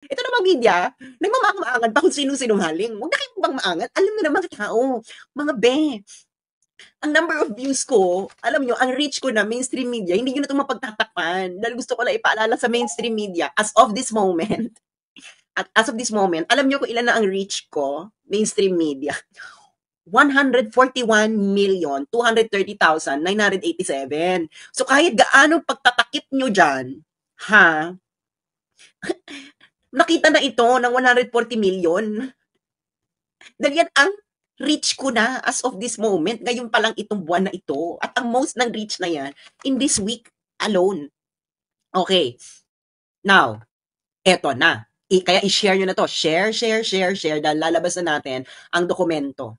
Ito namang media, nagmamaang-maangan pa kung sino-sinungaling. Huwag na kayong maangan. Alam niyo naman mga tao, mga be, ang number of views ko, alam niyo, ang reach ko na mainstream media, hindi niyo na ito mapagtatakpan. Dahil gusto ko lang ipaalala sa mainstream media, as of this moment, at as of this moment, alam niyo kung ilan na ang reach ko, mainstream media. 141,230,987. So kahit gaano pagtatakip nyo dyan, ha, nakita na ito ng 140 million. Dahil yan ang reach ko na as of this moment. Ngayon pa lang itong buwan na ito. At ang most ng reach na yan in this week alone. Okay. Now, eto na. Kaya i-share nyo na to. Share, share, share, share. Dahil lalabas na natin ang dokumento.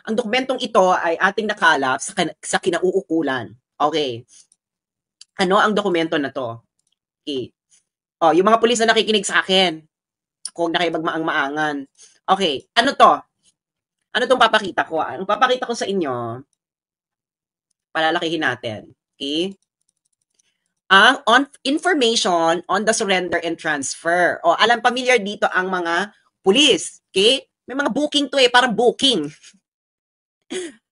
Ang dokumentong ito ay ating nakalap sa kinauukulan. Okay. Ano ang dokumento na to? Okay. Oh, yung mga pulis na nakikinig sa akin, kung na kayo magmaang-maangan. Okay, ano to? Ano tong papakita ko? Ang papakita ko sa inyo, palalakihin natin. Okay? Ang on information on the surrender and transfer. O, alam, familiar dito ang mga pulis. Okay? May mga booking to parang booking.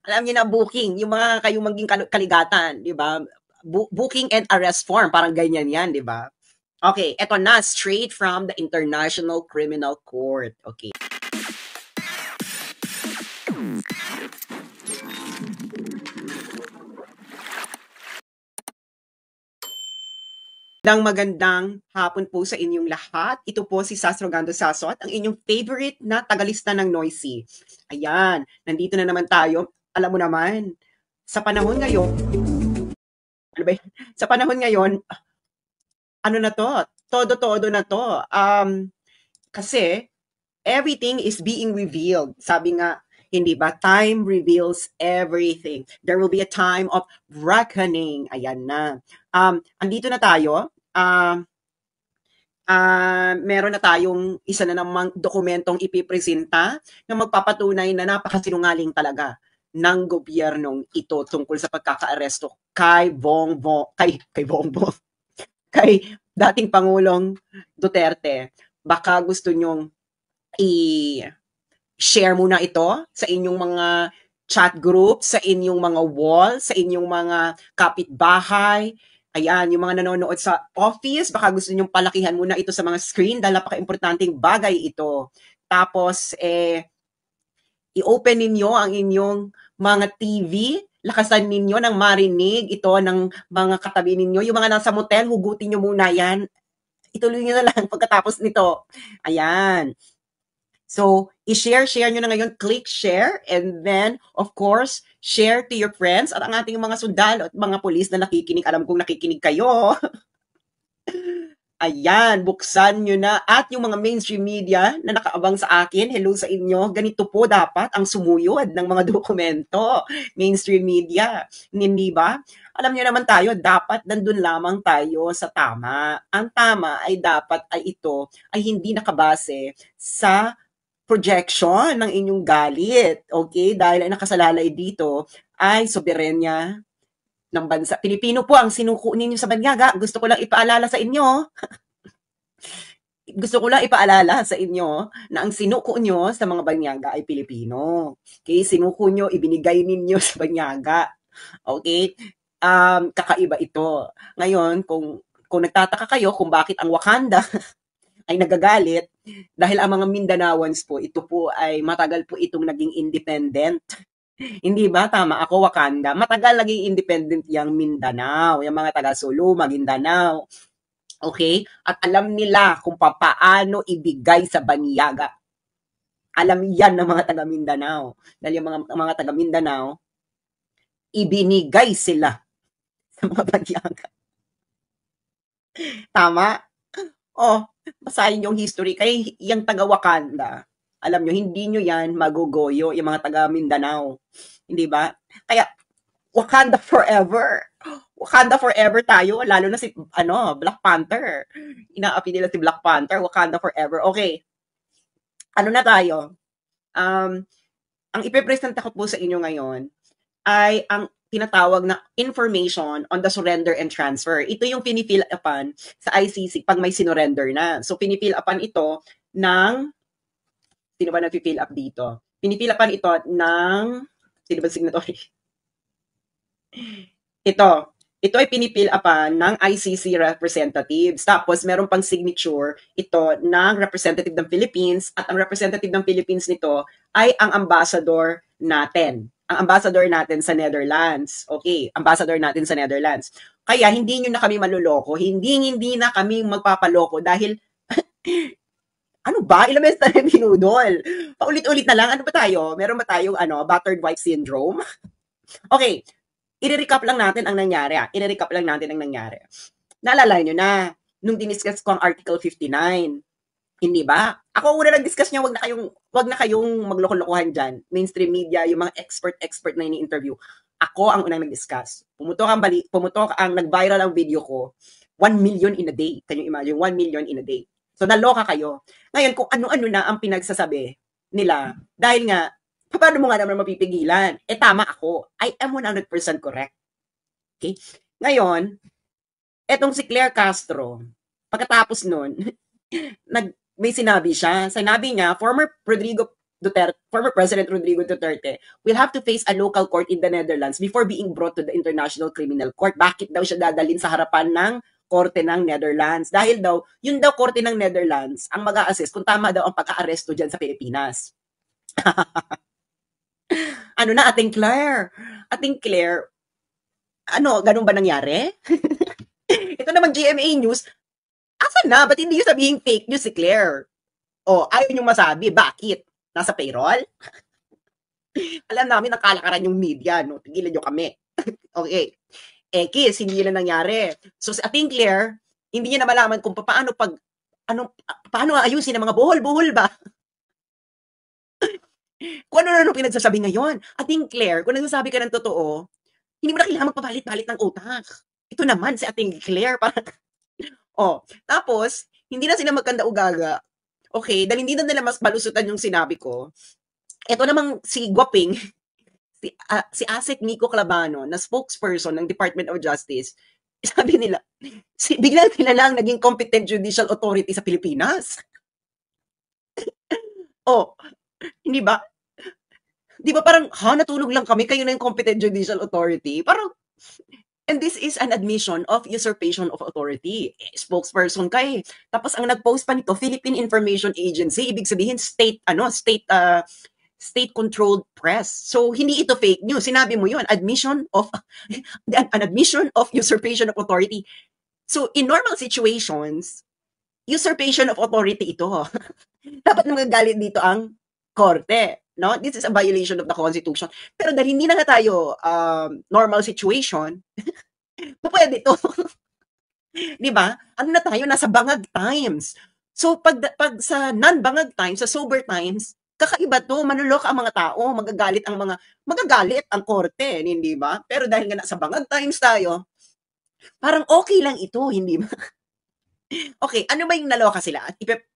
Alam niyo na booking, yung mga kayong maging kaligatan, di ba? Booking and arrest form, parang ganyan yan, di ba? Okay, eto na, straight from the International Criminal Court. Okay. Magandang hapon po sa inyong lahat. Ito po si Sastro Gando Sasot, ang inyong favorite na tagalista ng Noisy. Ayan, nandito na naman tayo. Alam mo naman, sa panahon ngayon, ano ba, sa panahon ngayon, ano na to? Todo-todo na to. Kasi everything is being revealed. Sabi nga, hindi ba? Time reveals everything. There will be a time of reckoning. Ayan na. Andito na tayo. Meron na tayong isa na namang dokumentong ipipresenta na magpapatunay na napakasinungaling talaga ng gobyernong ito tungkol sa pagkakaaresto kay Bongbong, kay Bongbong, kay dating Pangulong Duterte. Baka gusto nyong i-share muna ito sa inyong mga chat group, sa inyong mga wall, sa inyong mga kapitbahay. Ayan, yung mga nanonood sa office, baka gusto nyong palakihan muna ito sa mga screen dahil napaka-importanting bagay ito. Tapos, i-open ninyo ang inyong mga TV, lakasan ninyo ng marinig ito ng mga katabi ninyo. Yung mga nasa motel, hugutin nyo muna yan. Ituloy nyo na lang pagkatapos nito. Ayan. So, i-share nyo na ngayon, click share, and then, of course, share to your friends at ang ating mga sundalo at mga pulis na nakikinig. Alam kong nakikinig kayo. Ayan, buksan nyo na. At yung mga mainstream media na nakaabang sa akin, hello sa inyo. Ganito po dapat ang sumuyod ng mga dokumento. Mainstream media. Hindi ba? Alam nyo naman tayo, dapat nandun lamang tayo sa tama. Ang tama ay dapat ay ito ay hindi nakabase sa projection ng inyong galit. Okay? Dahil ang nakasalalay dito ay soberenya ng bansa. Pilipino po ang sinuko ninyo sa banyaga. Gusto ko lang ipaalala sa inyo. Gusto ko lang ipaalala sa inyo na ang sinuko nyo sa mga banyaga ay Pilipino. Okay? Sinuko nyo, ibinigay ninyo sa banyaga. Okay? Kakaiba ito. Ngayon, kung nagtataka kayo kung bakit ang Wakanda ay nagagalit, dahil ang mga Mindanawans po, ito po ay matagal po itong naging independent. Hindi ba? Tama ako, Wakanda. Matagal naging independent yung Mindanao, yung mga taga Sulu, Maguindanao. Okay? At alam nila kung paano ibigay sa banyaga. Alam yan ng mga taga Mindanao. Dahil yung mga taga Mindanao, ibinigay sila sa mga banyaga. Tama? Oh, basahin yung history. Kaya yung taga Wakanda, alam nyo, hindi nyo yan magugoyo, yung mga taga Mindanao. Hindi ba? Kaya, Wakanda forever. Wakanda forever tayo, lalo na si, Black Panther. Inaapi nila si Black Panther, Wakanda forever. Okay. Ano na tayo? Ang ipipresenta ko po sa inyo ngayon ay ang tinatawag na information on the surrender and transfer. Ito yung pinifill upan sa ICC pag may sinurrender na. So, pinifill upan ito ng, sino ba nag-fill up dito? Pinifill upan ito ng, sino ba signatory? Ito ay pinifill upan ng ICC representatives. Tapos, meron pang signature ito ng representative ng Philippines at ang representative ng Philippines nito ay ang ambassador natin. Ang ambassador natin sa Netherlands. Okay, ambassador natin sa Netherlands. Kaya, hindi nyo na kami maluloko. Hindi na kami magpapaloko dahil ano ba? Ilang beses tayo binudol. Paulit-ulit na lang. Ano ba tayo? Meron ba tayong battered wife syndrome? Okay, i-recap lang natin ang nangyari. Naalala nyo na, nung diniscuss ko ang Article 59, hindi ba? Ako una nag-discuss niya, wag na kayong magloko-lokohan dyan. Mainstream media, yung mga expert na ini-interview. Ako ang unang nag-discuss. Pumutok ang nag-viral ang video ko, 1 million in a day. Can you imagine? 1 million in a day. So, naloka kayo. Ngayon, kung ano-ano na ang pinagsasabi nila, dahil nga, paano mo nga naman mapipigilan? Tama ako. I am 100% correct. Okay? Ngayon, etong si Claire Castro, pagkatapos nun, may sinabi siya. Sinabi niya, former President Rodrigo Duterte will have to face a local court in the Netherlands before being brought to the International Criminal Court. Bakit daw siya dadalhin sa harapan ng korte ng Netherlands? Dahil daw, yun daw korte ng Netherlands ang mag-a-assess kung tama daw ang pagka-aresto dyan sa Pilipinas. Ano na, Ating Claire? Ganun ba nangyari? Ito naman GMA News, asan na? Ba't hindi yung sabihin fake news si Claire? Ayaw niyong masabi. Bakit? Nasa payroll? Alam namin, nakalakaran yung media, no? Tigilan niyo kami. Okay. Kiss, hindi yun na nangyari. So, si Ating Claire, hindi niya na malaman kung paano ayusin ang mga buhol-buhol ba? Kung ano pinagsasabi ngayon. Ating Claire, kung nagsasabi ka ng totoo, hindi mo na kailangan magpabalit-balit ng utak. Ito naman, si Ating Claire, parang, tapos, hindi na sila magkanda-ugaga. Okay, dahil hindi na nila mas balusutan yung sinabi ko. Ito namang si Guaping, si Asik Nico Clavano, na spokesperson ng Department of Justice, sabi nila, biglang sila lang naging competent judicial authority sa Pilipinas. Hindi ba? Di ba parang, natulog lang kami, kayo na yung competent judicial authority? Parang, and this is an admission of usurpation of authority. Spokesperson ka eh. Tapos ang nag-post pa nito, Philippine Information Agency, ibig sabihin state-controlled press. So hindi ito fake news. Sinabi mo yun, an admission of usurpation of authority. So in normal situations, usurpation of authority ito. Dapat magagalit dito ang korte. No? This is a violation of the Constitution. Pero dahil hindi na nga tayo normal situation, pwede to. Di ba? Ano na tayo? Nasa bangag times. So, pag sa non-bangag times, sa sober times, kakaiba to. Manulok ang mga tao. Magagalit ang korte. Hindi ba? Pero dahil nga nasa bangag times tayo, parang okay lang ito. Hindi ba? Okay, ano ba yung naloka sila?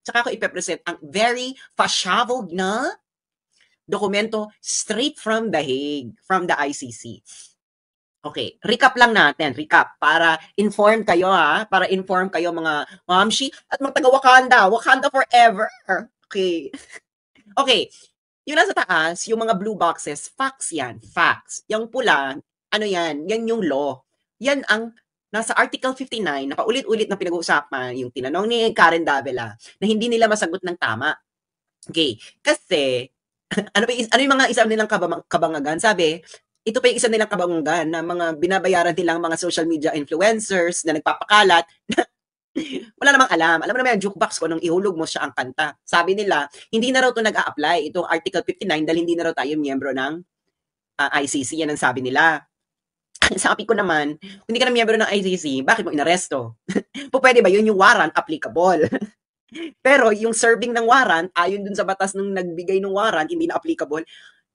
Tsaka ko ipepresent ang very fashabog na dokumento straight from The Hague, from the ICC. Okay, recap lang natin, para inform kayo para inform kayo mga mamshi at mga taga Wakanda forever. Okay. Okay, yung nasa taas, yung mga blue boxes, facts yan, facts. Yung pula, yan yung law. Yan ang nasa Article 59, na paulit-ulit na pinag-uusapan, yung tinanong ni Karen Davila, na hindi nila masagot ng tama. Okay, kasi ano yung mga isa nilang kabangagan? Sabi, ito pa yung isa nilang kabangagan na mga binabayaran nilang mga social media influencers na nagpapakalat na wala namang alam. Alam mo naman yung jukebox ko nung ihulog mo siya ang kanta. Sabi nila, hindi na raw ito nag-a-apply, itong Article 59, dahil hindi na raw tayo miyembro ng ICC. Yan ang sabi nila. Sabi ko naman, kung hindi ka na miyembro ng ICC, bakit mo inaresto? Pwede ba yun yung warrant applicable? Pero yung serving ng warrant, ayon dun sa batas nung nagbigay ng warrant, hindi na applicable.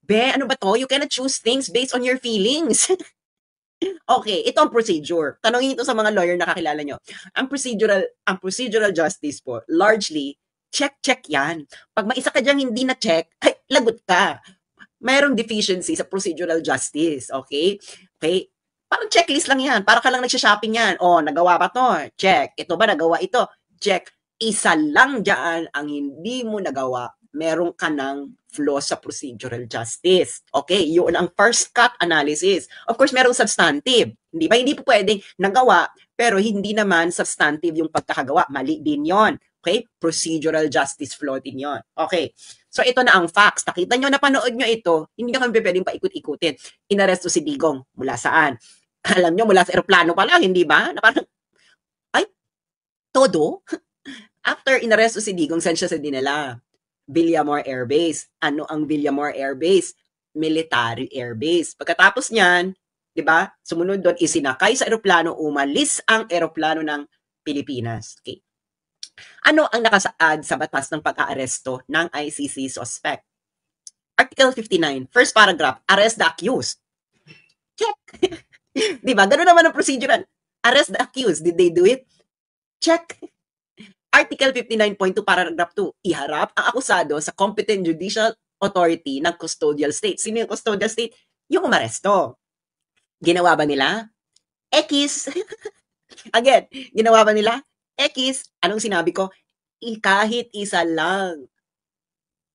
Ano ba to? You cannot choose things based on your feelings. Okay, ito ang procedure. Tanongin ito sa mga lawyer na kakilala nyo. Ang procedural justice po, largely, check yan. Pag may isa ka dyang hindi na check, ay, lagot ka. mayroong deficiency sa procedural justice, okay? Okay? Parang checklist lang yan. Para ka lang nagsha-shopping yan. Oh, nagawa ba to? Check. Ito ba nagawa ito? Check. Isa lang dyan ang hindi mo nagawa. Meron ka ng flaw sa procedural justice. Okay, yun ang first cut analysis. Of course, merong substantive. Hindi ba? Hindi po pwedeng nagawa, pero hindi naman substantive yung pagkakagawa. Mali din yon. Okay? Procedural justice flaw din yon. Okay. So, ito na ang facts. Nakita nyo, napanood nyo ito, hindi nyo kami pwedeng paikot-ikutin. Inaresto si Digong. Mula saan? Alam nyo, mula sa aeroplano pa lang, hindi ba? Na parang, ay, todo? After inaresto si Digong, saan siya sa dinala? Villamor Air Base. Ano ang Villamor Air Base? Military Air Base. Pagkatapos niyan, di ba, sumunod doon, isinakay sa aeroplano, umalis ang aeroplano ng Pilipinas. Okay. Ano ang nakasaad sa batas ng pag-aaresto ng ICC suspect? Article 59, first paragraph, arrest the accused. Check. Di ba? Ganun naman ang procedural. Arrest the accused. Did they do it? Check. Article 59.2, paragraph 2, iharap ang akusado sa competent judicial authority ng custodial state. Sino yung custodial state? Yung umaresto. Ginawa ba nila? X. Again, ginawa ba nila? X. Anong sinabi ko? Kahit isa lang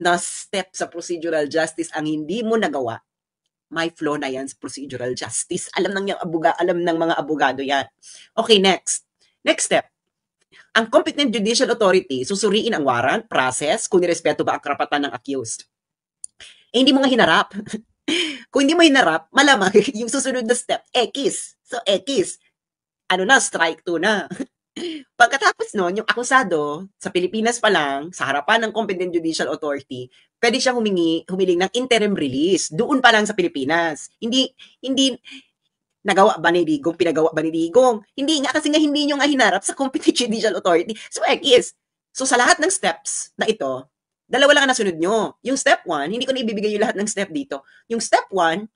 na step sa procedural justice ang hindi mo nagawa, may flaw na yan sa procedural justice. Alam ng mga abogado yan. Okay, next. Next step. Ang competent judicial authority susuriin ang warrant, process, kung nirespeto ba ang karapatan ng accused. Hindi mo nga hinarap. Kung hindi mo hinarap, malamang yung susunod na step, X. So, X. Ano na, strike 2 na. Pagkatapos nun, yung akusado, sa Pilipinas pa lang, sa harapan ng competent judicial authority, pwede siyang humiling ng interim release. Doon pa lang sa Pilipinas. Hindi, nagawa ba ni Digong, pinagawa ba ni Digong? Hindi nga, kasi nga hindi nyo nga hinarap sa competent judicial authority. So, So, sa lahat ng steps na ito, dalawa lang ang nasunod nyo. Yung step 1, hindi ko na ibibigay yung lahat ng step dito. Yung step 1,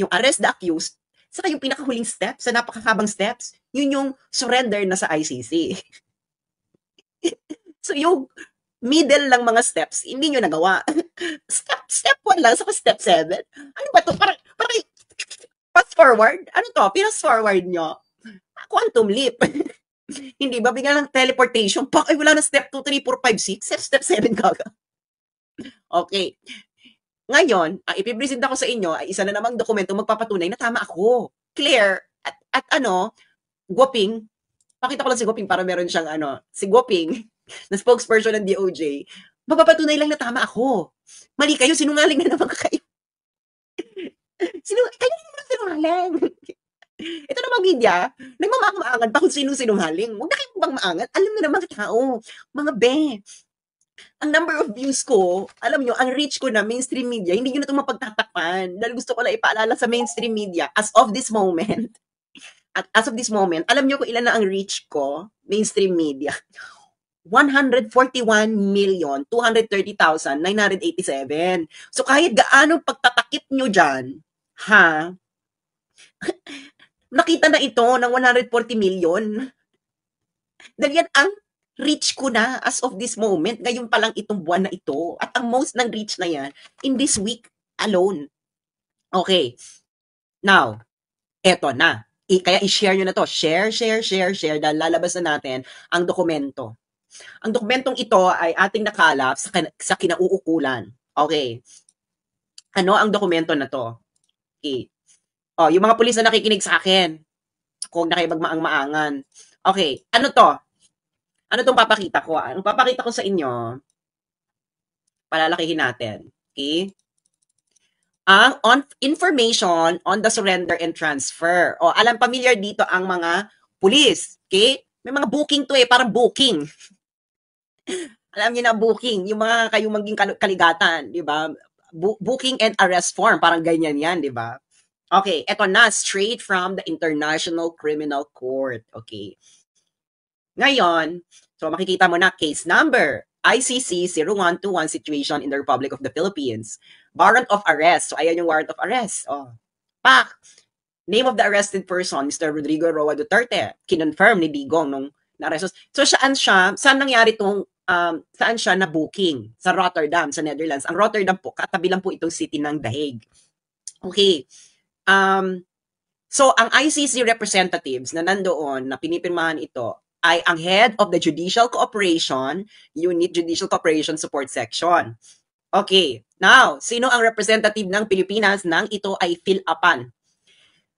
yung arrest the accused, saka yung pinakahuling step, sa napakakabang steps, yun yung surrender na sa ICC. So, yung middle lang mga steps, hindi nyo nagawa. Step 1 lang, saka step 7. Ano ba to? Parang fast forward? Ano to? Fast forward nyo? Quantum leap. Hindi ba? Bigla ng teleportation. Ay, wala na step 2, 3, 4, 5, 6. Step 7 kaga. Okay. Ngayon, ang ipipresent ako sa inyo ay isa na namang dokumento magpapatunay na tama ako. Clear. At Guoping, pakita ko lang si Guoping para meron siyang si Guoping, na spokesperson ng DOJ, magpapatunay lang na tama ako. Mali kayo, sinungaling na naman kayo. Kayo naman sinungaling. Ito namang media, nagmamaang-maangan pa kung sino-sinungaling. Huwag na kayong bang maangan. Alam na naman tao, mga be. Ang number of views ko, alam nyo, ang reach ko na mainstream media, hindi nyo na ito mapagtatakpan. Dahil gusto ko lang ipaalala sa mainstream media, as of this moment, alam nyo kung ilan na ang reach ko, mainstream media. 141,230,987. So kahit gaano pagtatakip nyo dyan, nakita na ito ng 140 million. Dahil yan ang reach ko na as of this moment. Ngayon pa lang itong buwan na ito. At ang most ng reach na yan, in this week alone. Okay. Now, eto na. Kaya i-share nyo na to. Share. Dahil lalabas na natin ang dokumento. Ang dokumentong ito ay ating nakalap sa kinauukulan. Okay. Ano ang dokumento na to? Okay. Yung mga pulis na nakikinig sa akin, kung na kayo magmaang-maangan. Okay, ano to? Ano tong papakita ko? Ang papakita ko sa inyo, palalakihin natin. Okay? Ang information on the surrender and transfer. Alam, familiar dito ang mga pulis. Okay? May mga booking to parang booking. Alam niyo na booking, yung mga kayong maging kaligatan, di ba? Booking and arrest form, parang ganyan yan, di ba? Okay, eto na, straight from the International Criminal Court. Okay. Ngayon, so makikita mo na case number, ICC 0121 situation in the Republic of the Philippines. Warrant of arrest. So, ayan yung warrant of arrest. Pak! Name of the arrested person, Mr. Rodrigo Roa Duterte. Kinonfirm ni Digong nung na-arrest. So, saan nangyari tong saan siya na-booking? Sa Rotterdam, sa Netherlands. Ang Rotterdam po, katabi lang po itong city ng The Hague. Okay. So, ang ICC representatives na nandoon, na pinipirmahan ito, ay ang head of the Judicial Cooperation Unit, Judicial Cooperation Support Section. Okay. Now, sino ang representative ng Pilipinas nang ito ay fill-upan?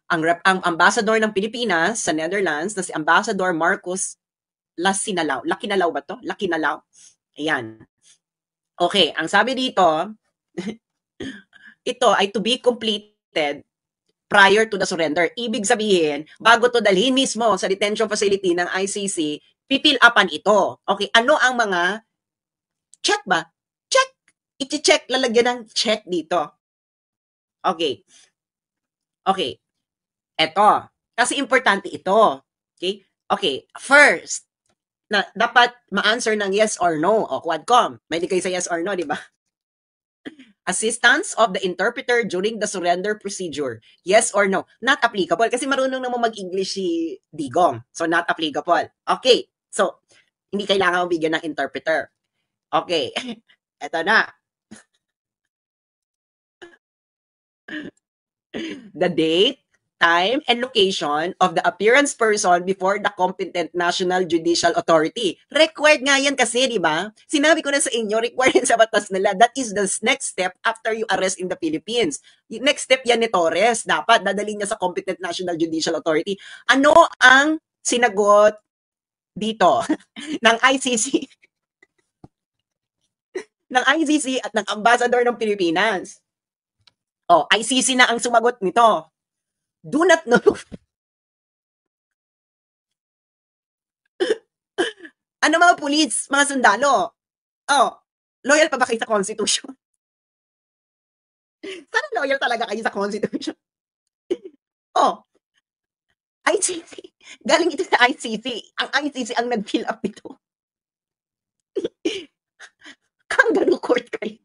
Ang ambassador ng Pilipinas sa Netherlands na si Ambassador Marcos Lakinalaw. Lakinalaw ba to? Lakinalaw. Ayan. Okay, ang sabi dito, ito ay to be completed prior to the surrender. Ibig sabihin, bago to dalhin mismo sa detention facility ng ICC, pipil-upan ito. Okay, ano ang mga check ba? Check. I-check, lalagyan ng check dito. Okay. Okay. Eto. Kasi importante ito. Okay? Okay. First, na dapat ma-answer ng yes or no. O, Quadcom. May kayo sa yes or no, di ba? Assistance of the interpreter during the surrender procedure. Yes or no? Not applicable. Kasi marunong naman mag-English si Digong. So, not applicable. Okay. So, hindi kailangan bigyan ng interpreter. Okay. Eto na. The date, time, and location of the appearance person before the competent National Judicial Authority. Required nga yan kasi, di ba? Sinabi ko na sa inyo, required yan sa batas nila. That is the next step after you arrest in the Philippines. Next step yan ni Torres. Dapat dadalhin niya sa competent National Judicial Authority. Ano ang sinagot dito ng ICC? ng ICC at ng Ambassador ng Pilipinas. Oh, ICC na ang sumagot nito. Do not know. Ano mga pulis, mga sundalo? Oh, loyal pa ba kayo sa Constitution? Sana loyal talaga kayo sa Constitution. Oh, ICC. Galing ito sa ICC. Ang ICC ang nag-fill up nito. Kangaroo court kayo.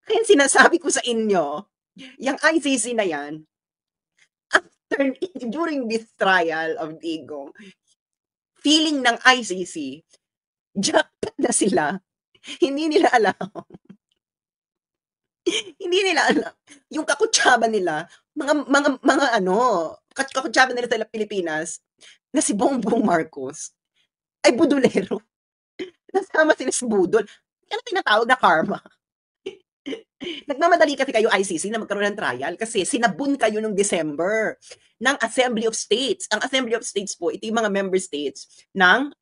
Kaya sinasabi ko sa inyo, yung ICC na yan, during this trial of Digong, feeling ng ICC, jackpot na sila. Hindi nila alam. Hindi nila alam. Yung kakutsaba nila, mga kakutsaba nila sa Pilipinas, na si Bongbong Marcos, ay budulero. Nasama sila sa budol. Yan ang tinatawag na karma. Nagmamadali kasi kayo ICC na magkaroon ng trial kasi sinabun kayo noong December ng Assembly of States. Ang Assembly of States po, ito yung mga member states ng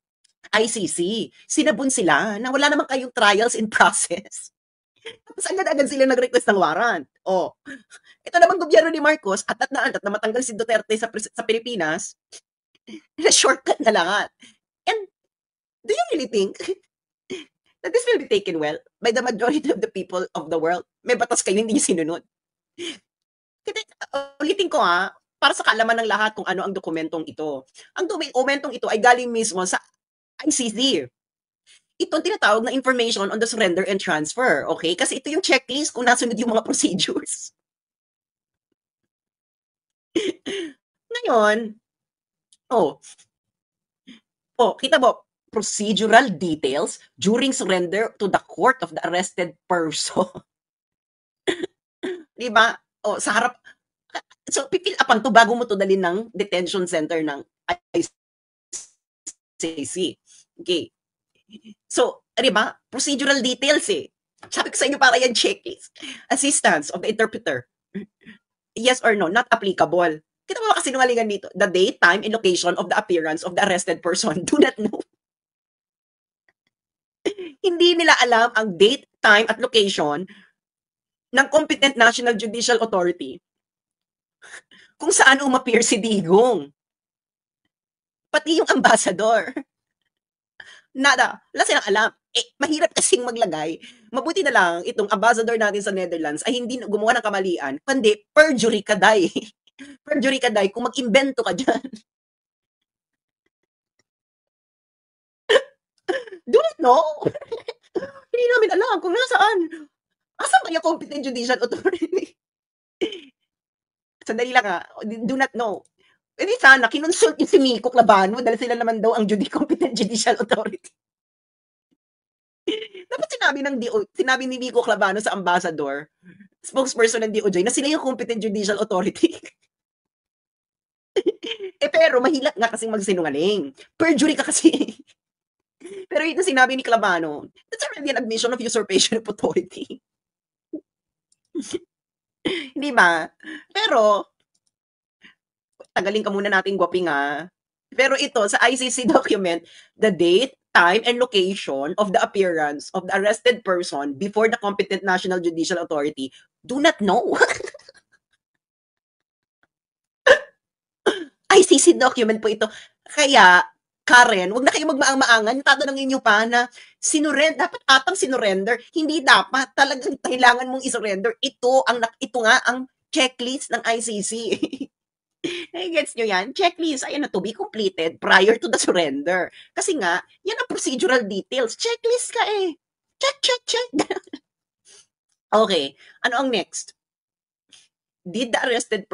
ICC. Sinabun sila na wala naman kayong trials in process. Tapos agad-agad sila nag-request ng warrant. Oh, ito naman gobyerno ni Marcos, at na matanggal si Duterte sa Pilipinas, na shortcut na lahat. And do you really think that this will be taken well by the majority of the people of the world? May batas kayo, hindi sinunod. Ulitin ko para sa kaalaman ng lahat kung ano ang dokumentong ito. Ang dokumentong ito ay galing mismo sa ICC. Ito ang tinatawag na information on the surrender and transfer. Okay? Kasi ito yung checklist kung nasunod yung mga procedures. Ngayon, kita mo, procedural details during surrender to the court of the arrested person. Di ba? Sa harap. So, pipil upan to bago mo to dalhin ng detention center ng ICC. Okay. So, di ba? Procedural details eh. Sabi ko sa inyo para yan checklist. Assistance of the interpreter. Yes or no, not applicable. Kita mo ba kasinungalingan dito? The date, time, and location of the appearance of the arrested person do not know. Hindi nila alam ang date, time, at location ng competent National Judicial Authority kung saan umappear si Digong. Pati yung ambassador. Nada. Wala silang alam. Mahirap kasing maglagay. Mabuti na lang itong ambassador natin sa Netherlands ay hindi gumawa ng kamalian, kundi perjury kaday. Perjury kaday kung mag-imbento ka dyan. Do not know. Hindi namin alam kung nasaan. Asan ba yung competent judicial authority? Sandali lang do not know. Hindi sana, kinonsult yung si Miko Labano dahil sila naman daw ang competent judicial authority. Dapat sinabi ni Vico Clavano sa ambassador, spokesperson ng DOJ, na sila yung competent judicial authority. Pero mahila nga kasing magsinungaling. Perjury ka kasi. Pero ito sinabi ni Clavano, that's already an admission of usurpation of authority. Hindi ba? Pero, tagalin ka muna nating gwaping Pero ito, sa ICC document, the date, time, and location of the appearance of the arrested person before the competent National Judicial Authority do not know. ICC document po ito. Kaya, Karen, wag na kayo magmaang-maangan. Tatanungin nyo pa na dapat atang sinurrender. Hindi dapat. Talagang kailangan mong isurrender. Ito nga ang checklist ng ICC. Gets nyo yan? Checklist, ayan na, to be completed prior to the surrender. Kasi nga, yan ang procedural details. Checklist ka eh. Check. Okay, ano ang next? Did the arrested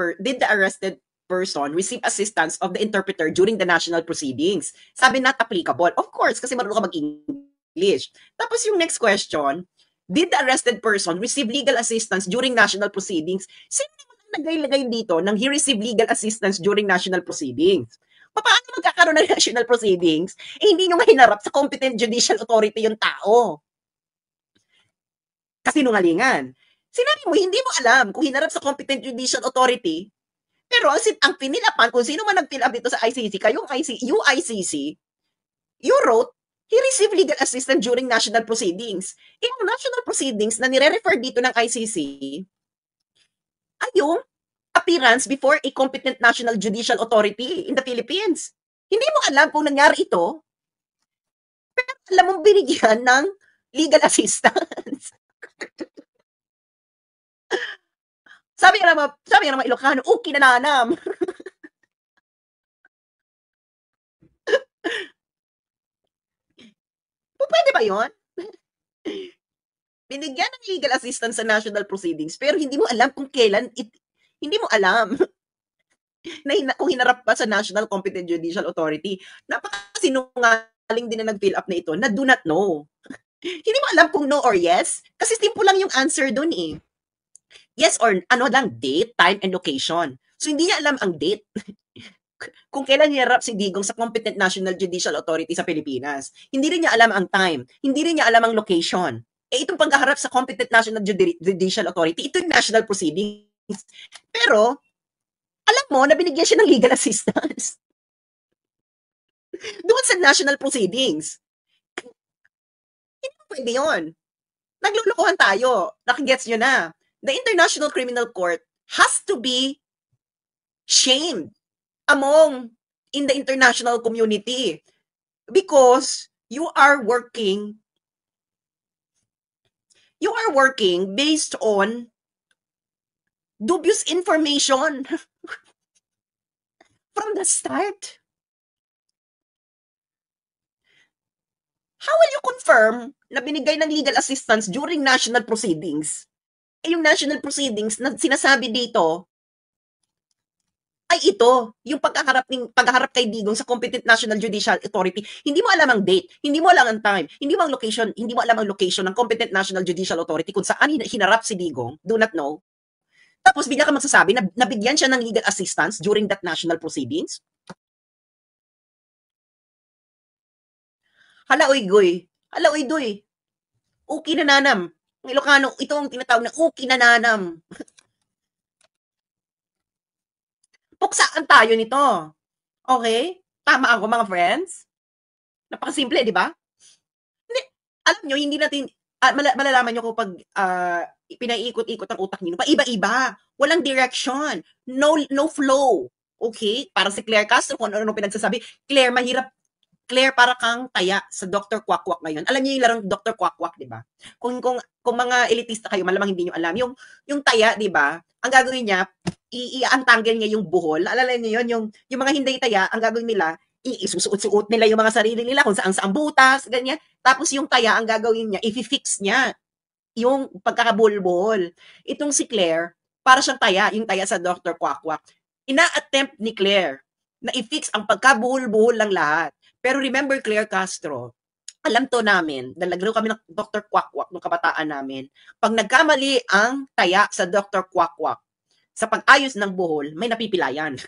person receive assistance of the interpreter during the national proceedings? Sabi not applicable. Of course, kasi marunong ka mag-English. Tapos yung next question, did the arrested person receive legal assistance during national proceedings? Sino naglagay dito nang he received legal assistance during national proceedings? Paano magkakaroon ng national proceedings? Hindi nyo nga hinarap sa competent judicial authority yung tao. Kasinungalingan. Sinabi mo, hindi mo alam kung hinarap sa competent judicial authority, pero ang pinilapan, kung sino man nag-fill up dito sa ICC, UICC, you wrote, he received legal assistance during national proceedings. Yung national proceedings na nire-refer dito ng ICC, ay yung appearance before a competent national judicial authority in the Philippines. Hindi mo alam kung nangyari ito, pero alam mong binigyan ng legal assistance. Sabi nga naman Ilocano, kinananam. Pwede ba yun? Binigyan ng legal assistance sa national proceedings, pero hindi mo alam kung kailan, hindi mo alam kung hinarap pa sa National Competent Judicial Authority. Napakasinungaling din na nag-fill up na ito na do not know. Hindi mo alam kung no or yes, kasi simple lang yung answer dun eh. Yes or date, time, and location. So hindi niya alam ang date. Kung kailan hinarap si Digong sa Competent National Judicial Authority sa Pilipinas. Hindi rin niya alam ang time. Hindi rin niya alam ang location. Itong pagkaharap sa Competent National Judicial Authority, ito yung national proceedings. Pero, alam mo na binigyan siya ng legal assistance. Doon sa national proceedings. Hindi pwede yun. Naglulukuhan tayo. Nakagets nyo na. The International Criminal Court has to be shamed in the international community because you are working based on dubious information from the start. How will you confirm na binigay ng legal assistance during national proceedings? Yung national proceedings na sinasabi dito ay ito, yung paghaharap kay Digong sa Competent National Judicial Authority. Hindi mo alam ang date, hindi mo alam ang time, hindi mo alam ang location ng Competent National Judicial Authority kung saan hinarap si Digong, do not know. Tapos bigla ka magsasabi na nabigyan siya ng legal assistance during that national proceedings? Hala uy doy. Uki nananam. Ng Ilocano, ito ang tinatawag na uki nananam. Puksaan tayo nito. Okay? Tama ako mga friends? Napakasimple, di ba? Hindi, alam nyo, hindi natin, malalaman nyo kung pag pinaiikot-ikot ang utak nyo, paiba-iba. Walang direction. No flow. Okay? Para si Claire Castro, kung ano pinagsasabi, Claire, para kang taya sa Dr. Quack-Quack ngayon. Alam niyo yung larong Dr. Quack-Quack, di ba? Kung mga elitista kayo, malamang hindi niyo alam. Yung taya, di ba? Ang gagawin niya, i-untanggal niya yung buhol. Alala niyo yun, yung mga hindi taya, ang gagawin nila, isusuot-suot nila yung mga sarili nila kung saan butas, ganyan. Tapos yung taya, ang gagawin niya, i-fix niya yung pagkakabulbol. Itong si Claire, para siyang taya, yung taya sa Dr. Quack-Quack. Ina-attempt ni Claire na i-fix ang pagkabuhol-buhol ng lahat. Pero remember, Claire Castro, Alam 'to namin, dahil naglaro kami ng Dr. Quack-Quack nung kabataan namin. 'Pag nagkamali ang taya sa Dr. Quack-Quack sa pag-ayos ng buhol, may napipilayan.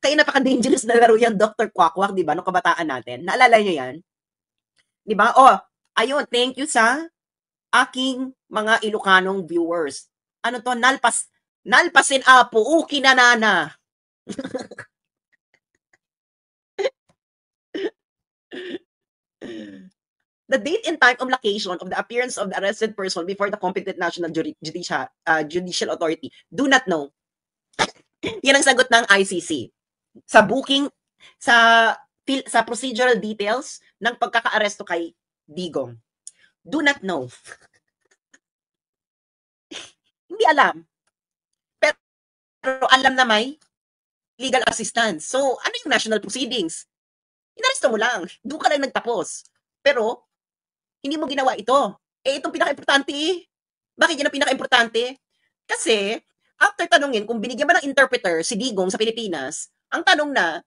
Kaya napaka-dangerous na laro yang Dr. Quack-Quack, 'di ba, nung kabataan natin. Naalala niyo 'yan? 'Di ba? Oh, ayun, thank you sa aking mga Ilocanong viewers. Ano 'to, nalpasin apo, uki na nana. The date and time of location of the appearance of the arrested person before the competent national judicial authority do not know. Yan ang sagot ng ICC. Sa booking, sa sa procedural details ng pagkakaaresto kay Digong. Do not know. Hindi alam. Pero alam na may legal assistance. So, ano yung national proceedings? Inaresto mo lang. Doon ka lang nagtapos. Pero, hindi mo ginawa ito. Eh, itong pinaka-importante eh. Bakit yan ang pinaka-importante? Kasi, after tanungin kung binigyan ba ng interpreter si Digong sa Pilipinas, ang tanong na,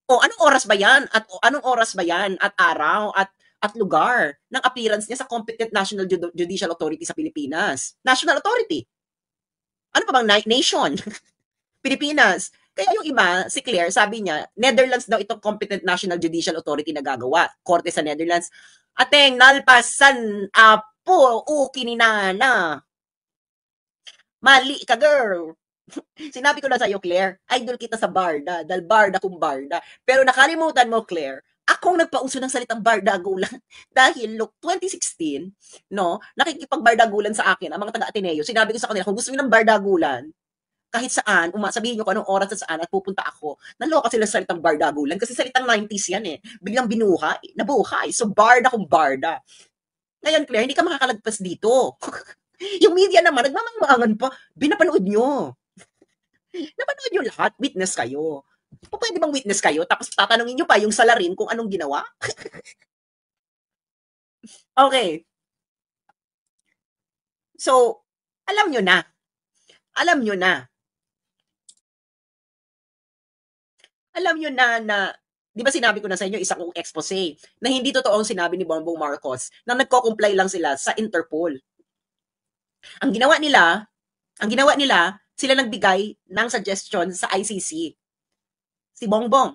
anong oras ba yan? At anong oras ba yan? At araw? At lugar ng appearance niya sa competent national judicial authority sa Pilipinas? National authority. Ano pa bang nation? Pilipinas. Kaya yung iba, si Claire, sabi niya, Netherlands daw itong competent national judicial authority na gagawa. Korte sa Netherlands. Ateng, nalpasan, apo, kininana. Mali ka, girl. Sinabi ko na sa'yo, Claire, idol kita sa Barda, dahil Barda kung Barda. Pero nakalimutan mo, Claire, akong nagpauso ng salitang bardagulan dahil look 2016 no nakikipagbardagulan sa akin ang mga taga-Ateneo. Sinabi ko sa kanila kung gusto niyo ng bardagulan kahit saan, sabihin nyo kung anong oras at saan at pupunta ako. Naloka sila sa salitang bardagulan kasi salitang 90s yan eh. Biglang binuhay, nabuhay. So barda kung barda. Ngayon, Claire, hindi ka makakalagpas dito. Yung media naman, nagmamangmangan pa. Binapanood nyo. Napanood nyo lahat. Witness kayo. Pwede bang witness kayo? Tapos tatanungin nyo pa yung salarin kung anong ginawa? Okay. So, alam nyo na. Alam nyo na. Alam nyo na, di ba sinabi ko na sa inyo, isa kong expose, na hindi totoo ang sinabi ni Bongbong Marcos na nagko-comply lang sila sa Interpol. Ang ginawa nila, sila nagbigay ng suggestion sa ICC. Si Bongbong,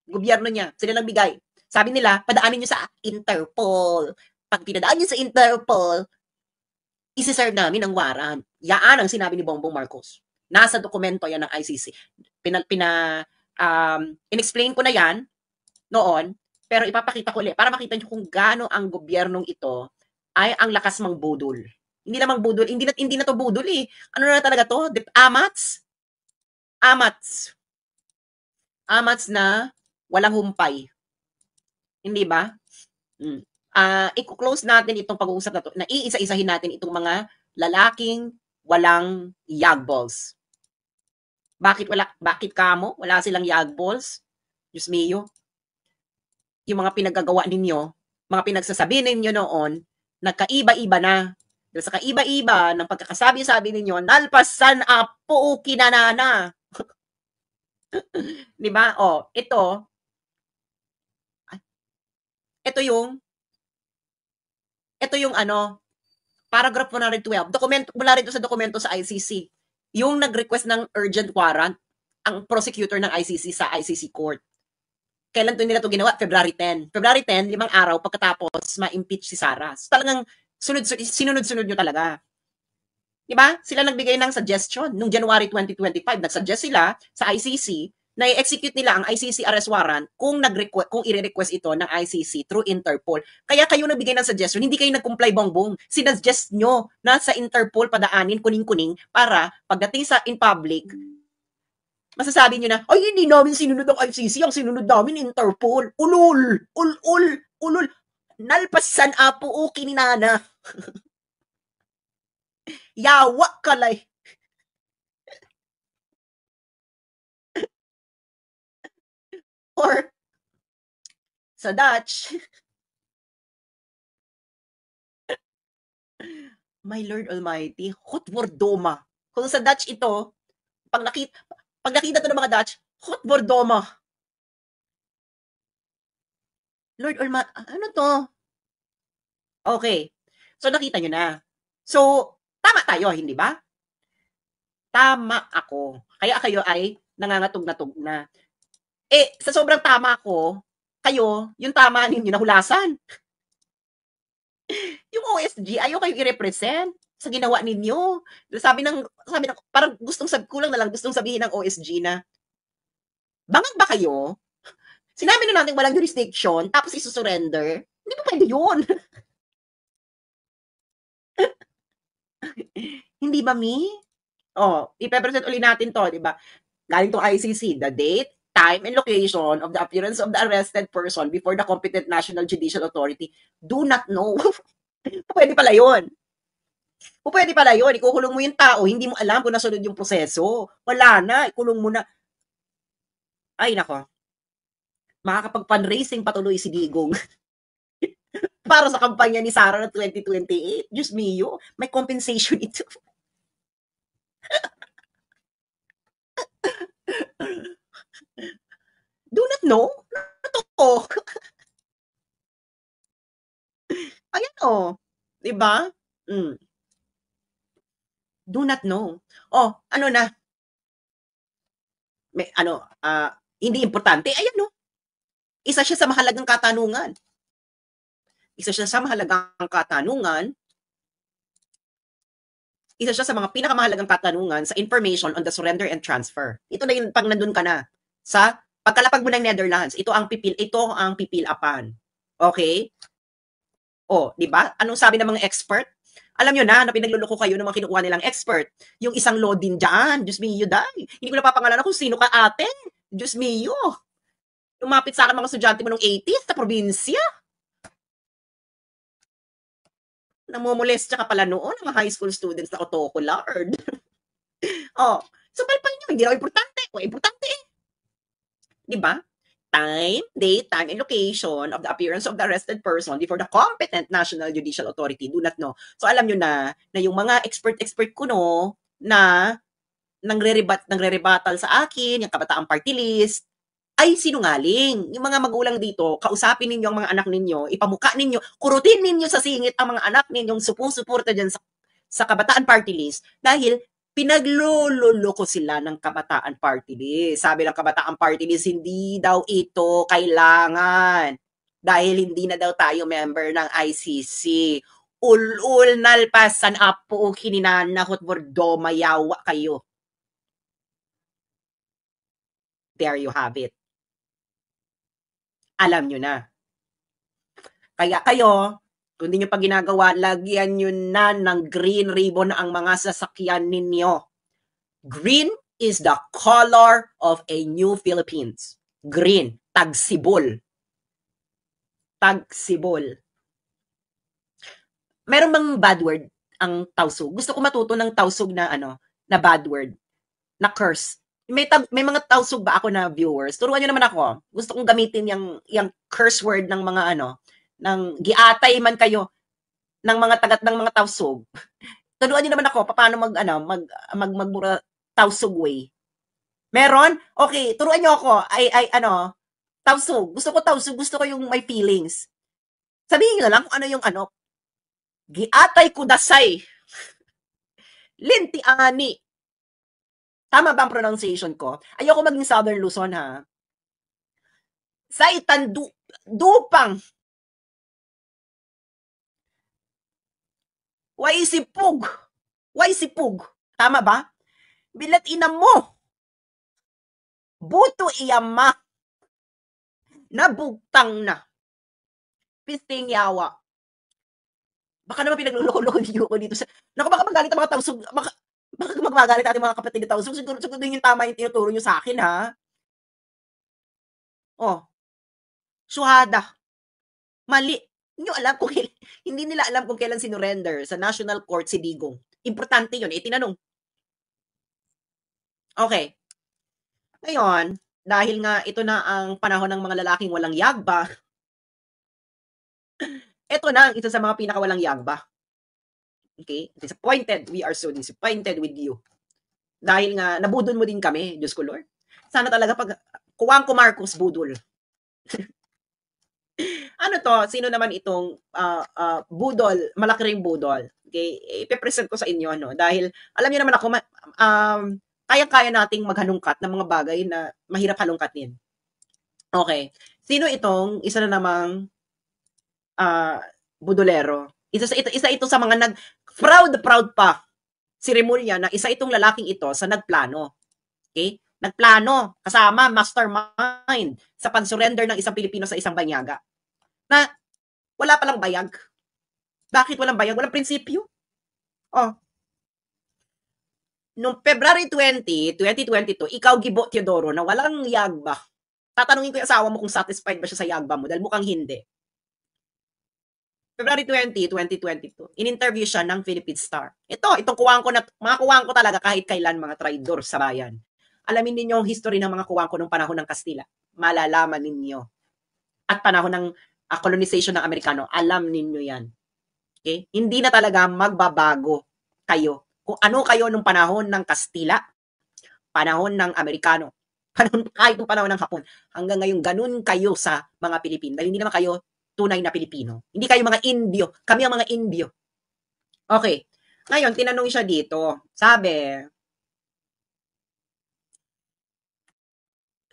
gobyerno niya, sila nagbigay. Sabi nila, padaanin nyo sa Interpol. Pag pinadaan nyo sa Interpol, isi-serve namin ang warrant. Yaan ang sinabi ni Bongbong Marcos. Nasa dokumento yan ng ICC. In-explain ko na yan noon, pero ipapakita ko ulit para makita nyo kung gaano ang gobyernong ito ay ang lakas mang budol. Hindi lamang budol, hindi na to budol eh. Ano na talaga to? Amats. Amats na walang humpay. Hindi ba? I-close natin itong pag-uusap na to, na iisa-isahin natin itong mga lalaking walang yagballs. Bakit kamo? Wala silang yagballs? Diyos mio. Yung mga pinagagawa ninyo, mga pinagsasabi ninyo noon, nagkaiba-iba na. Dahil sa kaiba-iba ng pagkakasabi-sabi ninyo, nalpasan apo kinanana. Di ba? Ito yung paragraph 112. Mula rito sa dokumento sa ICC. Yung nag-request ng urgent warrant, ang prosecutor ng ICC sa ICC court. Kailan nila ito ginawa? February 10. February 10, 5 araw pagkatapos ma-impeach si Sara. So, talagang sinunod-sunod nyo talaga. Diba? Sila nagbigay ng suggestion. Noong January 2025, nag-suggest sila sa ICC na i-execute nila ang ICC arrest warrant kung i-request ito ng ICC through Interpol. Kaya kayo nagbigay ng suggestion, hindi kayo nag-comply bongbong. Sinuggest nyo na sa Interpol padaanin kuning-kuning para pagdating sa in public, masasabi nyo na, ay, hindi namin sinunod ang ICC, ang sinunod namin Interpol. Ulul! Ulul! Nalpasan apo o kininana. Yawa kalay. Or, sa Dutch, my Lord Almighty, Hotwordoma. Kung sa Dutch ito, pag nakita to ng mga Dutch, Hotwordoma. Lord Alma ano 'to? Okay. So, nakita niyo na. So, tama tayo, hindi ba? Tama ako. Kaya kayo ay nangangatog-ngatog na. Eh, sa sobrang tama ko, kayo, yung tama ninyo nahulasan. Yung OSG, ayaw kayong i-represent sa ginawa ninyo. Sabi ng, parang kulang na lang gustong sabihin ng OSG na, bangag ba kayo? Sinabi na natin walang jurisdiction, tapos isusurrender. Hindi pa pwede yun. Hindi ba, Mi? Oh, ipe-present uli natin to, di ba? Galing to ICC, the date, time, and location of the appearance of the arrested person before the competent national judicial authority do not know. Pwede pala yun. Pwede pala yun. Ikukulong mo yung tao, hindi mo alam kung nasunod yung proseso. Wala na, ikulong mo na. Ay, nako. Makakapag-fundraising patuloy si Digong para sa kampanya ni Sara ng 2028. Diyos mio, may compensation ito. Do not know? Totoo. Ayan o. Oh. Diba? Mm. Do not know. Oh, ano na? May, hindi importante. Ayan no. Isa siya sa mahalagang katanungan. Isa siya sa mahalagang katanungan. Isa siya sa mga pinakamahalagang katanungan sa information on the surrender and transfer. Ito na yung pag nandun ka na sa pagkalapag mo ng Netherlands. Ito ang pipil-apan. Okay? O, di ba? Anong sabi ng mga expert? Alam nyo na pinagluloko kayo ng mga kinukuha nilang expert. Yung isang law din dyan. Diyos mio, day. Hindi ko napapangalanan kung sino ka ate. Diyos mio. Lumapit sa akin mga estudyante mo nung 80s sa probinsya. Namomolestya ka pala noon, mga high school students na otoko, Lord. Oh, so palpal nyo, hindi raw importante. O, importante eh. Di ba? Time, date, time, and location of the appearance of the arrested person before the competent national judicial authority do not know. So alam nyo na yung mga expert ko no, na nangre-rebattal sa akin, yung Kabataan Party List, ay sinungaling. Yung mga magulang dito, kausapin ninyo ang mga anak ninyo, ipamuka ninyo, kurutin ninyo sa singit ang mga anak ninyong supong-suporta dyan sa Kabataan Party List dahil pinaglululoko sila ng Kabataan Party List. Sabi ng Kabataan Party List, hindi daw ito kailangan dahil hindi na daw tayo member ng ICC. Ulul nalpasan apo kininanakot bordo mayawa kayo. There you have it. Alam nyo na. Kaya kayo, kung hindi nyo pa ginagawa, lagyan nyo na ng green ribbon ang mga sasakyan ninyo. Green is the color of a new Philippines. Green, tagsibol. Tagsibol. Meron bang bad word ang tawsog? Gusto ko matuto ng tawsog na na bad word, na curse. May mga tawsog ba ako na viewers? Turuan nyo naman ako. Gusto kong gamitin yung curse word ng mga ng giatay man kayo ng mga tagat ng mga tawsog. Turuan nyo naman ako paano magmura tawsog way. Meron? Okay, turuan nyo ako. Tawsog. Gusto ko yung may feelings. Sabihin nyo na lang kung ano yung giatay kudasay. Linti ani. Tama ba ang pronunciation ko? Ayoko maging Southern Luzon, ha? Sa dupang. Waisipug. Tama ba? Bilat inam mo. Buto iyama. Nabugtang na. Pisting yawa. Baka naman pinagluloko-loko niyo ko dito. Naku, baka magalit ang mga tawsog. Baka magmagalit ating mga kapatid na tawsog. Siguro din yung tama yung tinuturo nyo sa akin, ha? Oh. Suhada. Mali. Hindi nila alam kung kailan sinurrender sa National Court si Digong. Importante yun. Tinanong. Okay. Ngayon, dahil nga ito na ang panahon ng mga lalaking walang yagba, ito na ang isa sa mga pinakawalang yagba. Okay? Disappointed. We are so disappointed with you. Dahil nga, nabudol mo din kami, Diyos ko Lord. Sana talaga pag kuwang ko Marcos budol. Ano 'to, sino naman itong, budol, malaki ring budol. Okay, ipe-present ko sa inyo 'no, dahil alam niyo naman ako kayang-kaya nating maghalongkat ng mga bagay na mahirap halongkatin. Okay, sino itong isa na namang, budolero? Isa ito sa mga proud na proud pa si Remulla na isa itong lalaking ito sa nagplano. Okay? Nagplano kasama mastermind sa pag-surrender ng isang Pilipino sa isang banyaga. Na wala palang bayag. Bakit walang bayag? Walang prinsipyo. Oh. Noong February 20, 2022, ikaw, Gibo Teodoro, na walang yagba. Tatanungin ko yung asawa mo kung satisfied ba siya sa yagba mo dahil mukhang hindi. February 20, 2022, in-interview siya ng Philippine Star. Itong kuwang ko na, mga kuwang ko talaga kahit kailan, mga traidor sa bayan. Alamin ninyo ang history ng mga kuwang ko nung panahon ng Kastila. Malalaman ninyo. At panahon ng colonization ng Amerikano, alam ninyo yan. Okay? Hindi na talaga magbabago kayo. Kung ano kayo nung panahon ng Kastila, panahon ng Amerikano, kahit nung panahon ng Hapon, hanggang ngayon ganun kayo sa mga Pilipino. Dahil hindi naman kayo tunay na Pilipino. Hindi kayo mga Indio. Kami ang mga Indio. Okay. Ngayon, tinanong siya dito. Sabi,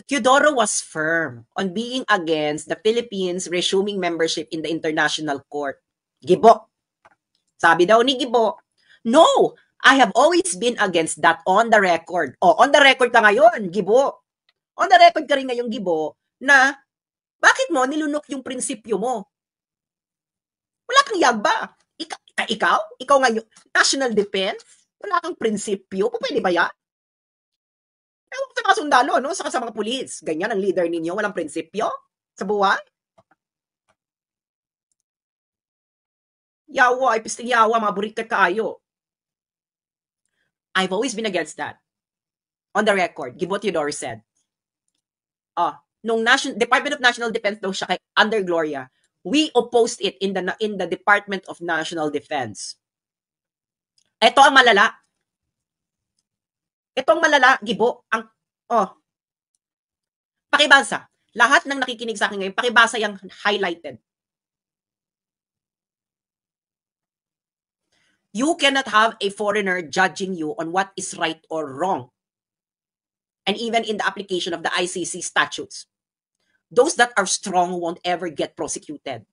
Teodoro was firm on being against the Philippines resuming membership in the International Court. Gibo. Sabi daw ni Gibo, no, I have always been against that on the record. On the record ka ngayon, Gibo. On the record ka rin ngayon, Gibo, na bakit mo nilunok yung prinsipyo mo? Wala kang yagba. Ikaw ngayon, national defense, wala kang prinsipyo. Pwede ba yan? Ewan ko sa mga sundalo, no? Saka sa mga pulis. Ganyan ang leader ninyo, walang prinsipyo sa buhay. Yawa, ipisting yawa, mga burikat kaayo. I've always been against that. On the record, give what Teodoro said. Nung Department of National Defense daw siya kay under Gloria, we opposed it in the Department of National Defense. Ito ang malala. Itong malala, Gibo, pakibasa. Lahat ng nakikinig sa akin ngayon, pakibasa yung highlighted. You cannot have a foreigner judging you on what is right or wrong. And even in the application of the ICC statutes. Those that are strong won't ever get prosecuted.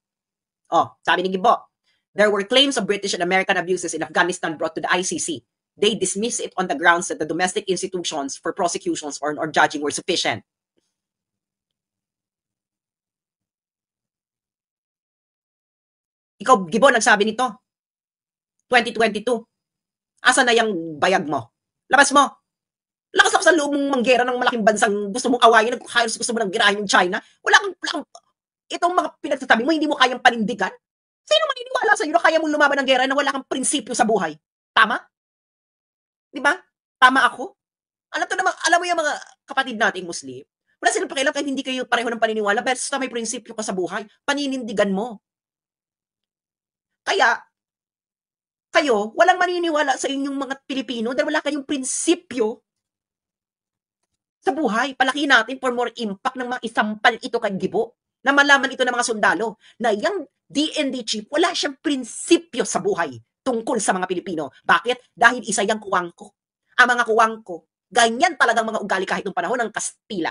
Sabi ni Gibo, there were claims of British and American abuses in Afghanistan brought to the ICC. They dismiss it on the grounds that the domestic institutions for prosecutions or judging were sufficient. Ikaw, Gibo, nagsabi nito. 2022. Asa na yung bayag mo? Labas mo. Lakas sa loob mong manggera ng malaking bansang gusto mong awayin, gusto mo nang girahin yung China. Wala kang itong mga pinagsasabi mo, hindi mo kayang panindigan. Sino maniniwala sa iyo na kaya mong lumaban ng gera na wala kang prinsipyo sa buhay? Tama? Di ba? Tama ako? Alam mo yung mga kapatid nating Muslim, wala silang pakialam kahit hindi kayo pareho ng paniniwala, basta may prinsipyo ka sa buhay, paninindigan mo. Kaya, kayo, walang maniniwala sa inyong mga Pilipino dahil wala kayong prinsipyo sa buhay. Palaki natin for more impact ng mga isampal ito kay Gibo. Na malaman ito ng mga sundalo na yung DND chief, wala siyang prinsipyo sa buhay tungkol sa mga Pilipino. Bakit? Dahil isa yung kuwang ko. Ang mga kuwang ko, ganyan talagang mga ugali kahit nung panahon ng Kastila.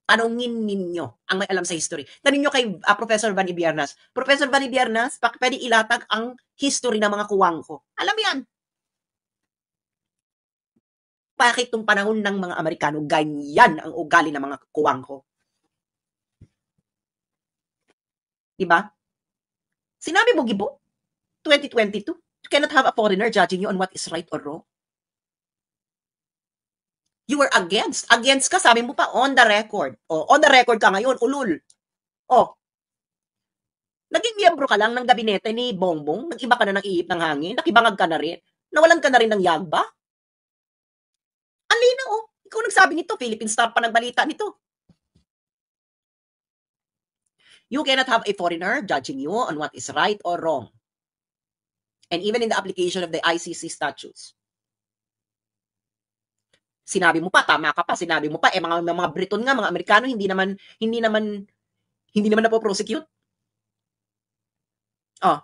Tanungin ninyo ang may alam sa history. Tanungin nyo kay Professor Vanny Biernas. Professor Vanny Biernas, pwede ilatag ang history ng mga kuwang ko. Alam yan. Bakit nung panahon ng mga Amerikano, ganyan ang ugali ng mga kuwang ko. Diba? Sinabi mo, Gibo, 2022, you cannot have a foreigner judging you on what is right or wrong. You were against. Against ka, sabi mo pa, on the record. On the record ka ngayon, ulul. Naging miyembro ka lang ng gabinete ni Bongbong, nag-iba ka na ng ihip ng hangin, nakibangag ka na rin, nawalan ka na rin ng yagba. Ang linaw, ikaw nagsabi nito, Philippine Star pa nagbalita nito. You cannot have a foreigner judging you on what is right or wrong. And even in the application of the ICC statutes. Sinabi mo pa, tama ka pa, sinabi mo pa, mga Briton nga, mga Amerikano, hindi naman Hindi naman napo-prosecute. Oh.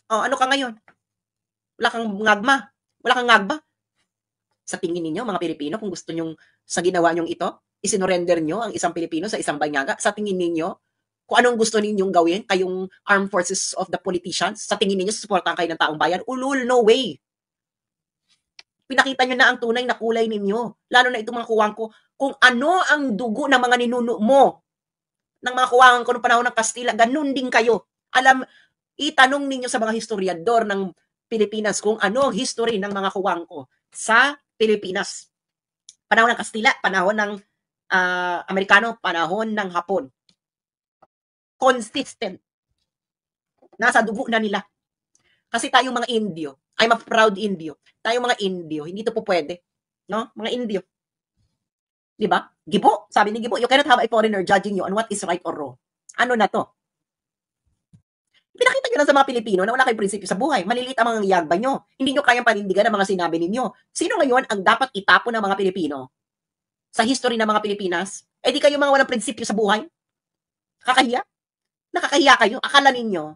Oh, ano ka ngayon? Wala kang ngagma. Wala kang ngagba. Sa tingin ninyo, mga Pilipino, kung gusto nyong sa ginawa nyong ito, isinorender nyo ang isang Pilipino sa isang banyaga, sa tingin ninyo, kung anong gusto ninyong gawin, kayong armed forces of the politicians, sa tingin ninyo, susuportahan kayo ng taong bayan, ulul, no way. Pinakita nyo na ang tunay na kulay ninyo. Lalo na itong mga kuwang ko, kung ano ang dugo ng mga ninuno mo, ng mga kuwangan ko noong panahon ng Kastila, ganun din kayo. Itanong ninyo sa mga historiador ng Pilipinas kung ano ang history ng mga kuwang ko sa Pilipinas. Panahon ng Kastila, panahon ng Amerikano, panahon ng Hapon. Consistent. Nasa dugo na nila. Kasi tayong mga Indio, I'm a proud Indio. Tayong mga Indio, hindi to po pwede. No? Mga Indio. Di ba? Gibo, sabi ni Gibo, you cannot have a foreigner judging you on what is right or wrong. Ano na to? Pinakita nyo lang sa mga Pilipino na wala kayong prinsipyo sa buhay. Maliliit ang mga yagba nyo. Hindi nyo kayang panindigan ang mga sinabi ninyo. Sino ngayon ang dapat itapon ng mga Pilipino sa history ng mga Pilipinas? Eh di kayo mga walang prinsipyo sa buhay? Kakahiya? Nakakahiya kayo? Akala ninyo,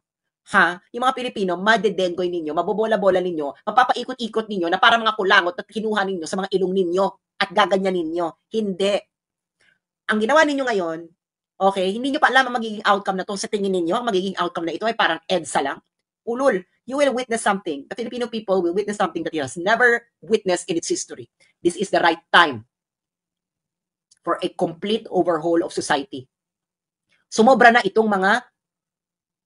yung mga Pilipino, madedengoy ninyo, mabobola-bola ninyo, mapapaikot-ikot ninyo na para mga kulangot at kinuha ninyo sa mga ilong ninyo at gaganyan ninyo. Hindi. Ang ginawa ninyo ngayon, okay, hindi nyo pa alam ang magiging outcome na to. Sa tingin ninyo, ang magiging outcome na ito ay parang EDSA lang. Ulul, you will witness something. The Filipino people will witness something that it has never witnessed in its history. This is the right time for a complete overhaul of society. Sumobra na itong mga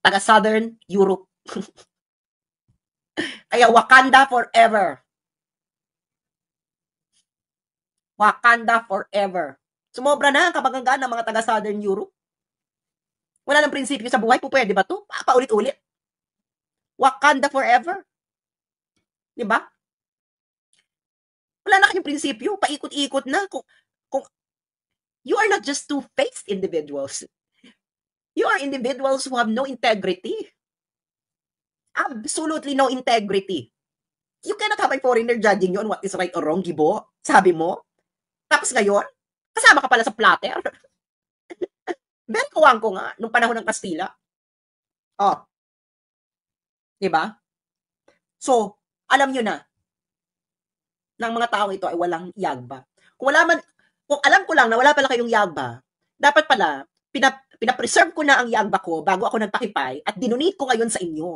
taga-Southern Europe. Kaya Wakanda forever. Wakanda forever. Sumobra na ang kabanggaan ng mga taga-Southern Europe. Wala nang prinsipyo sa buhay. Pwede ba to? Paulit-ulit. Wakanda forever. Diba? Wala na kayong prinsipyo. Paikot-ikot na. Kung you are not just two-faced individuals. You are individuals who have no integrity. Absolutely no integrity. You cannot have a foreigner judging you on what is right or wrong, Gibo. Sabi mo. Tapos ngayon, kasama ka pala sa platter. Very kuwang ko nga, nung panahon ng Kastila. Oh. Diba? So, alam nyo na, ng mga tao ito ay walang yagba. Kung alam ko lang na wala pala kayong yagba, dapat pala, pinapreserve ko na ang yagba ko bago ako nagpakipay at dinonate ko ngayon sa inyo.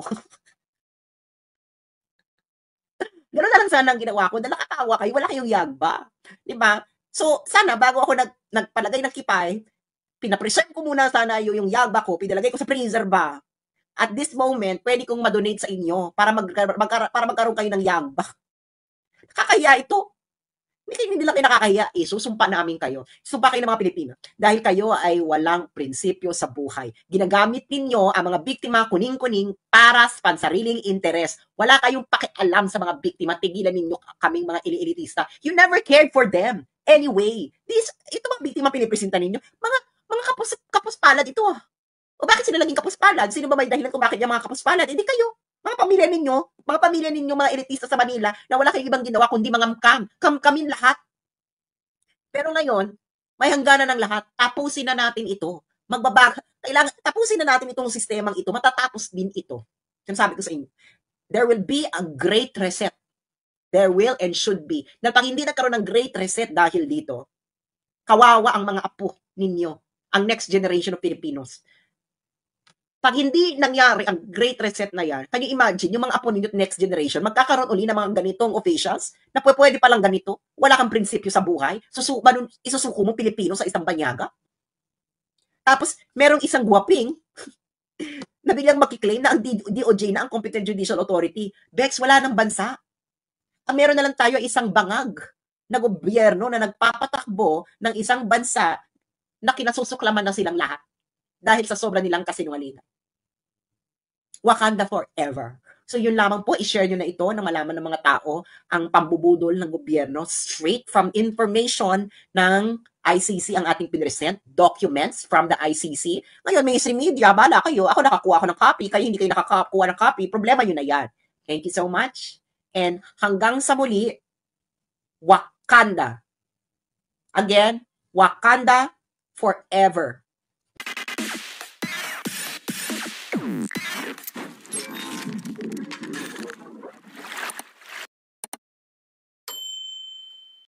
Gano'n na lang sana ang ginawa ko, dahil nakakaawa kayo, wala kayong yagba. Diba? So, sana bago ako nagpalagay ng kipay, pinapreserve ko muna sana yung yagba ko, pinalagay ko sa freezer ba. At this moment, pwede kong madonate sa inyo para magkaroon kayo ng yagba. Nakakahiya ito. Hindi lang kayo nakakahiya, susumpa namin kayo. Sumpa kayo ng mga Pilipino. Dahil kayo ay walang prinsipyo sa buhay. Ginagamit ninyo ang mga biktima kuning-kuning para sa pansariling interes. Wala kayong pakialam sa mga biktima. Tigilan ninyo kaming mga elitista. You never cared for them. Anyway, ito mga biktima pinipresenta ninyo, mga kapuspalad ito. O bakit sila naging kapuspalad? Sino ba may dahilan kung bakit yung mga kapuspalad? Hindi kayo. Mga pamilya ninyo, mga elitista sa Manila, na wala kayong ibang ginawa kundi mga kamin lahat. Pero ngayon, may hangganan ng lahat. Tapusin na natin ito. Tapusin na natin itong sistemang ito. Matatapos din ito. Yung sabi ko sa inyo, there will be a great reset. There will and should be. Na pag hindi nagkaroon ng great reset dahil dito, kawawa ang mga apo ninyo, ang next generation of Filipinos. Pag hindi nangyari ang great reset na yan, can you imagine, yung mga apo ninyo next generation, magkakaroon uli ng mga ganitong officials na pwede palang ganito, wala kang prinsipyo sa buhay, isusuko mo Pilipino sa isang banyaga? Tapos, merong isang guwaping na biglang makiklaim na ang DOJ na ang competent judicial authority. Bex, wala ng bansa. Ang meron na lang tayo isang bangag na gobyerno na nagpapatakbo ng isang bansa na kinasusuklaman na silang lahat dahil sa sobra nilang kasinungalingan. Wakanda forever. So yun lamang po, i-share nyo na ito na malaman ng mga tao ang pambubudol ng gobyerno straight from information ng ICC ang ating pinresent, documents from the ICC. Ngayon, mainstream media, bala kayo, ako nakakuha ako ng copy, kayo hindi kayo nakakuha ng copy, problema nyo na yan. Thank you so much. And hanggang sa muli, Wakanda. Again, Wakanda forever.